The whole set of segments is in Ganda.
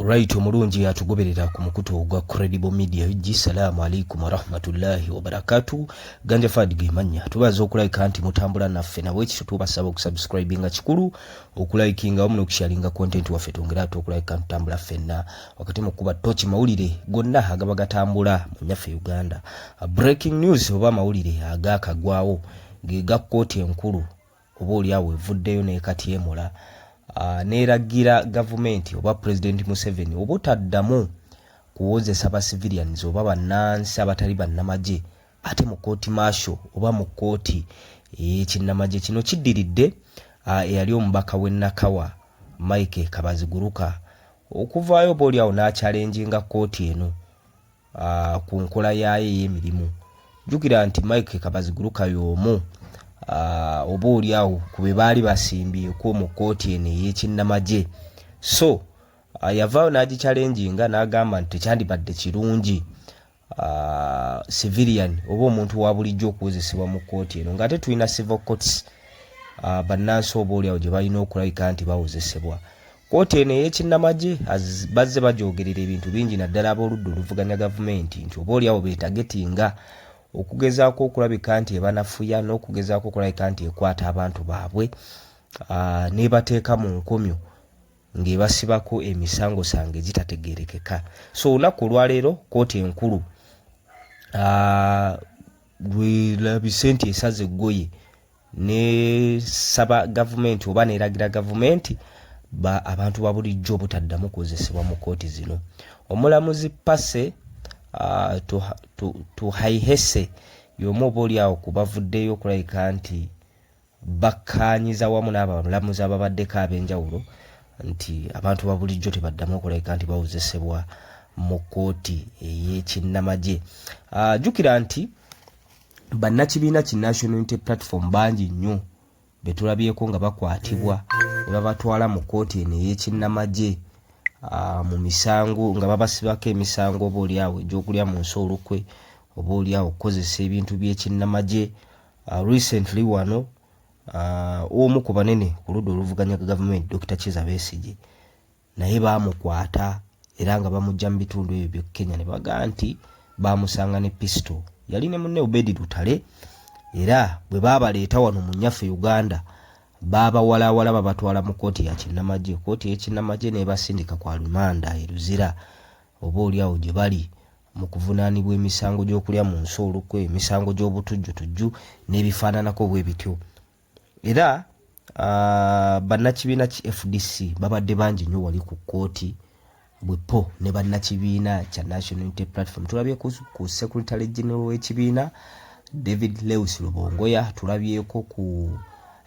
Alright, omulungi atugoberera ku mukutu ogwa Credible Media. Assalamu alaikum warahmatullahi wabarakatuh. Ganja Fadi gemanya tubaza okulayika nti mutambula naffe nabwe ekyo tubasaba okusubscribinga kikulu okulayikinga omuno okusharinga content waffe tongera okulayika ntambula ffenna wakati mu kuba tochi mawulire gonna agaba gatambula mu nyaffe Uganda. Breaking news oba mawulire agakagwawo ngega kooti enkulu oba oli awe evuddeyo n'ekatyemola neragira government oba President Museveni obutaddamu kuwozesa ba civilians oba bannansi abatali bannamaje ate mu kooti martial oba mu kooti ekinnamaje kino kiddiridde eyali omubaka w'Ennakawa Mike Kabaziguruka okuvaayo boli awo n'achallenginga kooti eno ku nkola yayo ey'emirimu. Jjukira nti Mike Kabaziguruka y'omu oba oli awo kube baali basimbyeko mu kooti eno ey'ekinnamaje. So yavaayo n'agichallenginga n'agamba nti tekyandibadde kirungi civilian oba omuntu wa bulijjo okuwozesebwa mu kooti eno ng'ate tulina civil courts bannansi oba oli awo gye balina okulayika nti bawozesebwa. Kooti eno ey'ekinnamaje bazze bajogerera ebintu bingi naddala ab'oludda oluvuganya gavumenti nti oba oli awo beetagetinga okugezaako okulabika nti ebanafuya n'okugezaako okulabika nti ekwata abantu baabwe n'ebateeka mu nkomyo ng'ebasibako emisango sange egitategeerekeka. So olunaku olwaleero kooti enkulu lwelabise nti esaze eggoye n'esaba gavumenti oba n'eragira gavumenti abantu ba bulijjo obutaddamu kukozesebwa mu kooti zino. Omulamuzi Pase tuhaihese y'omu oba oli awo kubavuddeyo okulayika nti bakkaanyiza wamu n'abalamuzi ababaddeko ab'enjawulo nti abantu ba bulijjo tebaddamu okulayika nti bawozesebwa mu kooti ey'ekinnamaje. Jjukira nti bannakibiina ki National Unity Platform bangi nnyo betulabyeko nga bakwatibwa ne babatwala mu kooti eno ey'ekinnamaje mu misango nga babasibako emisango oba oli awo egy'okulya mu nsi olukwe oba oli awo okukozesa ebintu by'ekinnamaje. Recently wano omu ku banene ku ludda oluvuganya gavumenti Dr. Kizza Besigye naye baamukwata era nga bamujja mu bitundu ebyo by'e Kenya ne bagaa nti baamusanga ne pistol. Yali ne munne Obedi Lutale era bwe baabaleeta wano mu nnyaffe Uganda babawalawala babatwala mu kooti ya kinnamaje. Kooti y'ekinnamaje n'ebasindika kwa lumanda eruzira oba oli awo gye bali mu kuvunaanibwa emisango gy'okulya mu nsi olukwe, emisango gy'obutujjutujju n'ebifaananako bwe bityo. Era bannakibiina ki FDC babadde bangi nnyo wali ku kooti bwepo ne bannakibiina kya National Unity Platform. Tulabye ku Secretary General w'ekibiina David Lewis Lubongoya, tulabyeko ku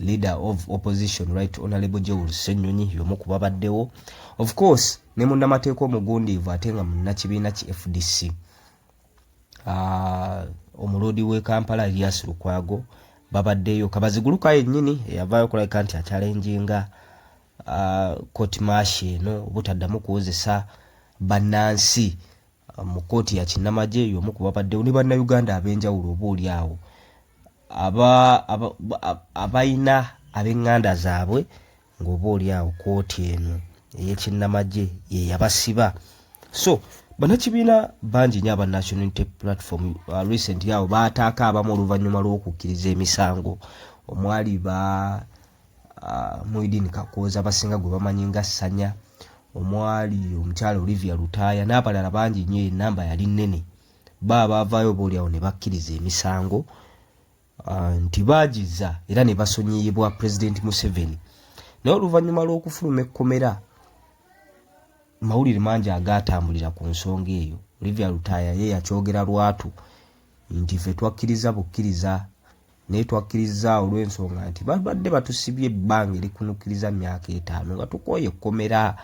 Leader of Opposition Right Honorable Joel Ssenyonyi y'omu ku babaddewo. Of course ne munnamateeka omugundiivu ate nga munnakibiina ki FDC omulodi w'e Kampala Elias Lukwago babaddeyo. Kabaziguruka yennyini eyavaayo okulayika nti achallenginga court martial eno obutaddamu kuwozesa bannansi mu kooti ya kinnamaje y'omu ku babaddewo ne bannayuganda ab'enjawulo oba oli awo abayina ab'eŋŋanda zaabwe ng'oba oli awo kooti eno ey'ekinnamaje ye yabasiba. So bannakibiina bangi nnyo aba National Unity Platform recently awo baataaka abamu oluvannyuma lw'okukkiriza emisango omwali Muhyiddin Kakooza abasinga gwe bamanyi nga Ssanya, omwali omukyala Olivia Lutaaya n'abalala bangi nnyo. Enamba yali nnene baavaayo oba oli awo ne bakkiriza emisango nti baagiza era ne basonyiyibwa President Museveni. Naye oluvannyuma lw'okufuluma ekkomera mawulire mangi agaatambulira ku nsonga eyo. Olivia Lutaaya ye yakyogera lwatu nti ffe twakkiriza bukkiriza naye twakkiriza olw'ensonga nti babadde batusibye ebbanga erikunukkiriza myaka 5 nga tukooye ekkomera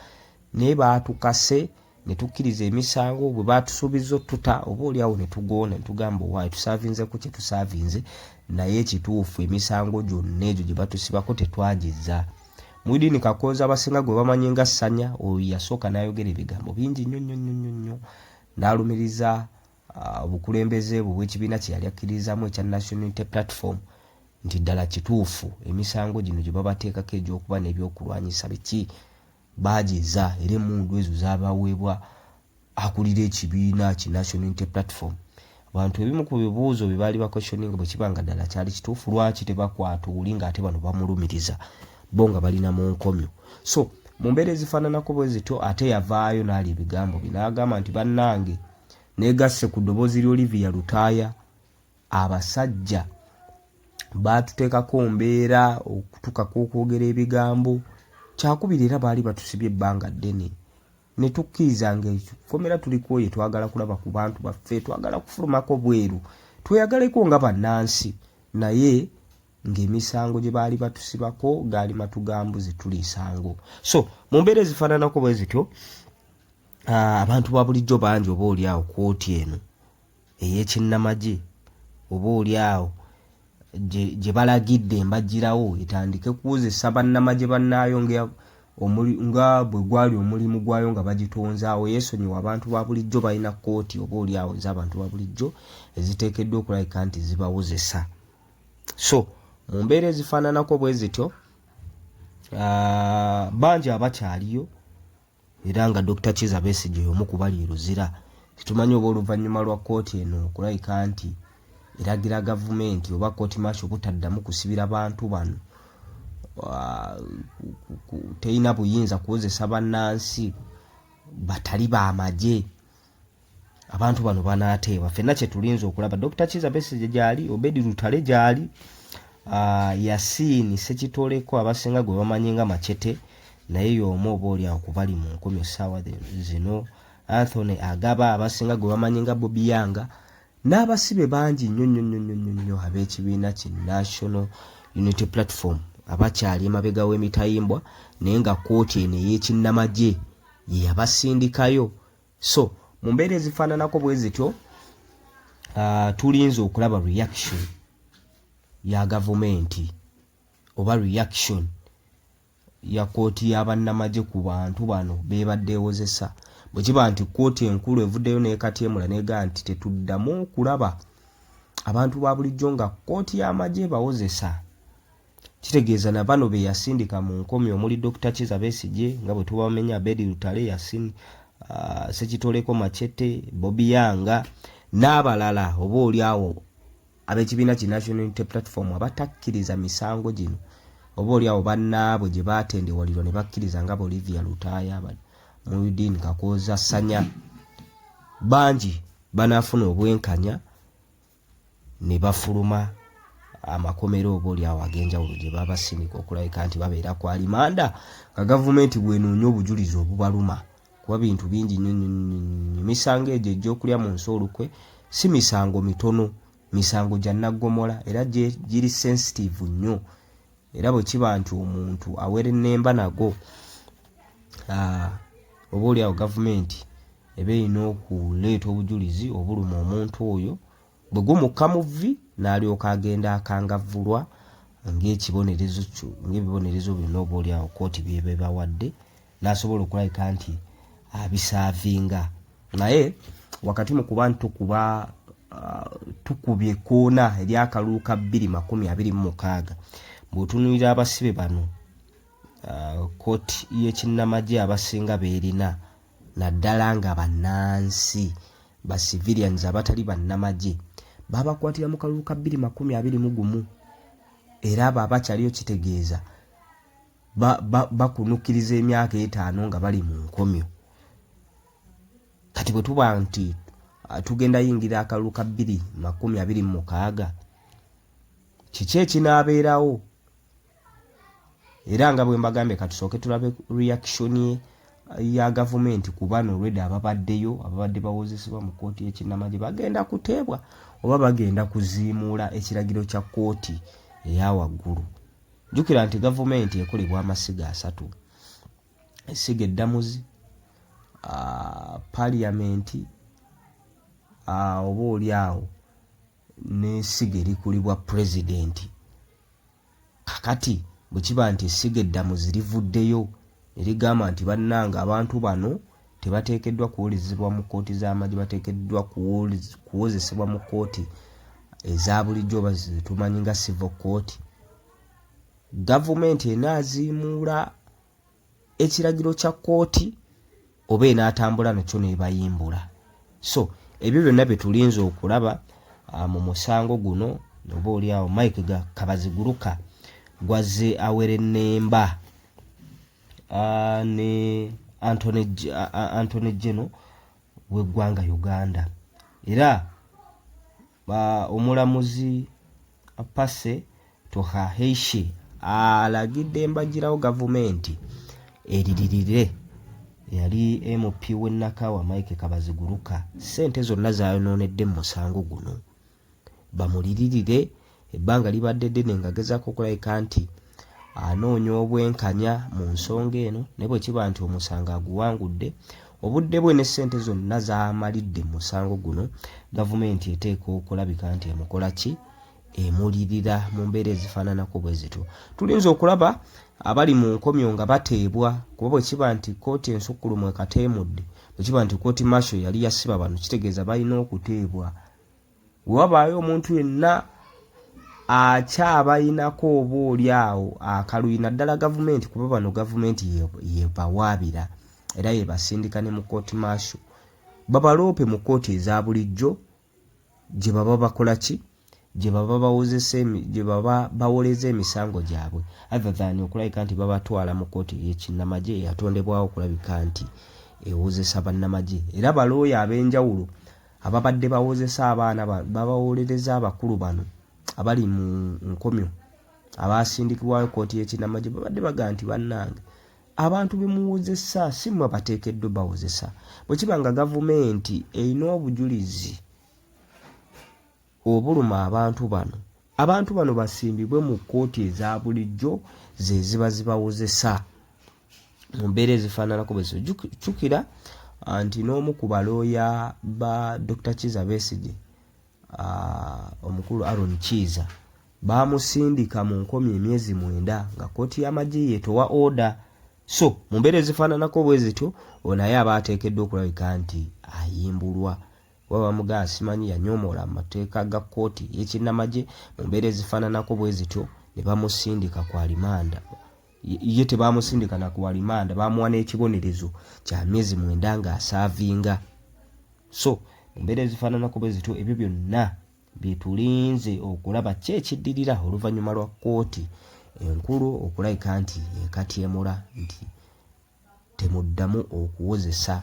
naye baatukase ne tukkiriza emisango bwe baatusuubiza otuta oba oli awo ne tugoona ne tugamba waayo tusaavinze ku kye tusaavinze naye ekituufu emisango gyonna egyo gye batusibako tetwagiza. Muhyiddin Kakooza abasinga gwe bamanyi nga Ssanya oyo yasooka n'ayogera ebigambo bingi nnyo n'alumiriza obukulembeze bwe bw'ekibiina kye yali akkiririzaamu ekya National Unity Platform nti ddala kituufu emisango gino gye babateekako egy'okuba n'ebyokulwanyisa biki bagiza era emundu ezo zabaweebwa akulira ekibiina ki National Unity Platform. Abantu ebimu ku bibuuzo bye baali bakwestioning bwe kibanga ddala kyali kituufu, lwaki tebakwata oli ng'ate bano bamulumiriza bo nga balina mu nkomyo. So mu mbeera ezifaananako bwe zityo ate yavaayo n'ali ebigambo bye n'agamba nti bannange neegasse ku ddoboozi ly'Olivia Lutaaya, abasajja baatuteekako mbeera okutukako okwogera ebigambo, kyakubiri era baali batusibye ebbanga ddene ne tukkiriza ng'ekkomera tuliko ye twagala kulaba ku bantu baffe, twagala kufulumako bweru, tweyagaleko nga bannansi, naye ng'emisango gye baali batusibako gaali matugambuzi tuli isango. So mu mbeera ezifaananako bwe zityo abantu ba bulijjo bangi obaoliawo kkooti eno ey'ekinnamagye obaoliawo gye balagidde mbagirawo etandike kuwozesa bannamagye bannaayo nga bwe gwali omulimu gwayo nga bagitonzaawo. Yeesonyiwa abantu ba bulijjo balina kkooti obaoliawo ez'abantu ba bulijjo eziteekeddwa okulabika nti zibawozesa. So mu mbeera ezifaananako bwe zityo bangi abakyaliyo era nga Dr. Kizza Besigye omu ku bali eruzira. Tumanyi oba oluvannyuma lwa kkooti eno okulabika nti eragira gavumenti oba kkooti maaso butaddamu kusibira bantu bano terina buyinza kuwozesa bannansi batali b'amagye, abantu bano banaateebwa. Ffenna kye tulinza okulaba Dr. Kizza Besigye gyali, Obedi Lutale gyali, Yasin Ssekitoleko abasinga gwe bamanyi nga Machete naye y'omu obaoliawo ku bali mu nkomyo essaawa zino, Anthony Agaba abasinga gwe bamanyi nga Bobby Yanga, n'abasibe bangi nnyo ab'ekibiina ki National Unity Platform abakyali emabega w'emitayimbwa naye nga kkooti eno ey'ekinnamagye ye yabasindikayo. So mu mbeera ezifaananako bwe zityo tulinza okulaba reaction ya gavumenti oba reaction ya kkooti y'abannamagye ku bantu bano beebadde ewozesa. Bwe kiba nti kkooti enkulu evuddeyo n'ekatyemula n'egaa nti tetuddamu okulaba abantu ba bulijjo nga kkooti y'amagye bawozesa, kitegeeza na bano be yasindika mu nkomyo omuli Dr. Kizza Besigye nga bwe tubamenya, Obedi Lutale, Yasin Ssekitoleko, Machete, Bobby Yanga n'abalala obaoliawo ab'ekibiina ki National Unity Platform abatakkiriza misango gino, obaoliawo bannaabwe gye baatendewalirwa ne bakkiriza nga Olivia Lutaaya, Muhyiddin Kakooza Ssanya, bangi banaafuna obwenkanya ne bafuluma amakomero obaoliawo ag'enjawulo gye babasindika okulabika nti babeera ku alimanda nga gavumenti bwenoonya obujulizi obubaluma, kuba bintu bingi nnyo. Emisango egyo egy'okulya mu nsi olukwe si misango mitono, misango gya naggomola era giri sensitive nnyo, era bwe kiba nti omuntu awere nnemba nago obaoliawo gavumenti eba erina okuleeta obujulizi obuluma omuntu oyo, bwe gumukka mu vvi n'alyoka agenda akangavvulwa ng'ebibonerezo byonna obaoliawo kkooti byebe bawadde n'asobola okulabika nti abisaavinga. Naye wakati mu kuba nti tukubye ekkoona ery'akalulu ka 2026 bw'otunuulira abasibe bano kkooti y'ekinnamagye abasinga beerina naddala nga bannansi ba civilians abatali bannamagye babakwatira mu kalulu ka 2021 era abo abakyaliyo kitegeeza bakunukiriza emyaka 5 nga bali mu nkomyo. Kati bwe tuba nti tugenda yingira akalulu ka 2026 kiki ekinaabeerawo? Era nga bwe mbagambye katusooke tulabe reaction ya gavumenti ku bano already ababaddeyo ababadde bawozesebwa mu kkooti y'ekinnamagye bagenda kuteebwa oba bagenda kuziimuula ekiragiro kya kkooti eya waggulu. Jjukira nti gavumenti ekolebwa amasiga 3: essiga eddamuzi, paliyamenti obaoliawo n'essiga erikulibwa pulezidenti. Kakati bwe kiba nti essiga eddamuzi livuddeyo erigamba nti bannanga abantu bano tebateekeddwa kuwulizibwa mu kkooti z'amagye, bateekeddwa kuwozesebwa mu kkooti eza bulijjo oba tumanyi nga civil court, gavumenti enaaziimuula ekiragiro kya kooti oba enaatambula nakyo nebayimbula. So ebyo byonna byetulinze okulaba mu musango guno oba oli awo Mike Kabaziguruka gwazze awere nnemba ne Anthony General w'eggwanga Uganda. Era omulamuzi Pase Tohaheishe alagidde embagirawo gavumenti eriririre yali MP w'Ennakawa Mike Kabaziguruka ssente zonna zayonoonedde mu musango guno bamuliririre. Ebbanga libadde ddene ng'agezaako okulabika nti anoonya obwenkanya mu nsonga eno ne bwe kiba nti omusango aguwangudde. Obudde bwe ne ssente zonna zaamalidde mu musango guno, gavumenti eteeka okulabika nti emukola ki, emulirira mu mbeera ezifaananako bwe zityo. Tulinza okulaba abali mu nkomyo nga bateebwa kuba bwe kiba nti kkooti ensukkulumu ekateemudde, bwe kiba nti kkooti masho yali yasiba bano, kitegeeza balina okuteebwa. Bwe wabaayo omuntu yenna akyabayinako oba oli awo akaluyina ddala gavumenti, kuba bano gavumenti yebawaabira era yebasindika ne mu kkooti masho, babaloope mu kkooti eza bulijjo gye baba bakola ki, gye baba bawoleza emisango gyabwe, other than okulabika nti babatwala mu kkooti y'ekinnamagye eyatondebwawo okulabika nti ewozesa bannamagye. Era balooya ab'enjawulo ababadde bawozesa abaana babawolereza abakulu bano abali mu nkomyo abasindikibwayo kkooti y'ekinnamagye babadde bagaa nti bannange abantu bemuwozesa si mmwe bateekeddwa bawozesa. Bwe kiba nga gavumenti erina obujulizi obuluma abantu bano basimbibwe mu kkooti eza bulijjo ze ziba zibawozesa mu mbeera ezifaananako bwe zityo. Jjukira nti n'omu ku balooya ba Dr. Kizza Besigye omukulu Aaron Kiiza bamusindika mu nkomyo emyezi 9 nga kkooti y'amagye yetowa order. So mu mbeera ezifaananako bwe zityo naye aba ateekeddwa okulabika nti ayimbulwa. Waba mugaa simanyi yanyoomoola amateeka ga kkooti y'ekinnamagye mu mbeera ezifaananako bwe zityo ne bamusindika kwa limanda. Ye tebamusindika na kwa limanda, bamuwa n'ekibonerezo kya myezi 9 ng'asaavinga. So mu mbeera ezifaananako bwe zityo ebyo byonna byetulinze okulaba kyekiddirira oluvannyuma lwa kkooti enkulu okulabika nti ekatyemula nti temuddamu okuwozesa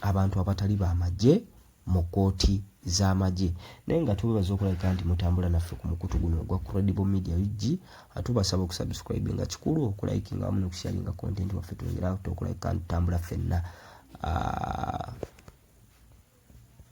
abantu abatali b'amagye mu kkooti z'amagye. Naye nga tubebaza okulabika nti mutambula naffe ku mukutu guno ogwa Credible Media UG. Atubasaba okusubscribe nga kikulu, okulayikinga wamu n'okusharinga content waffe, twongera okulabika nti tutambula ffenna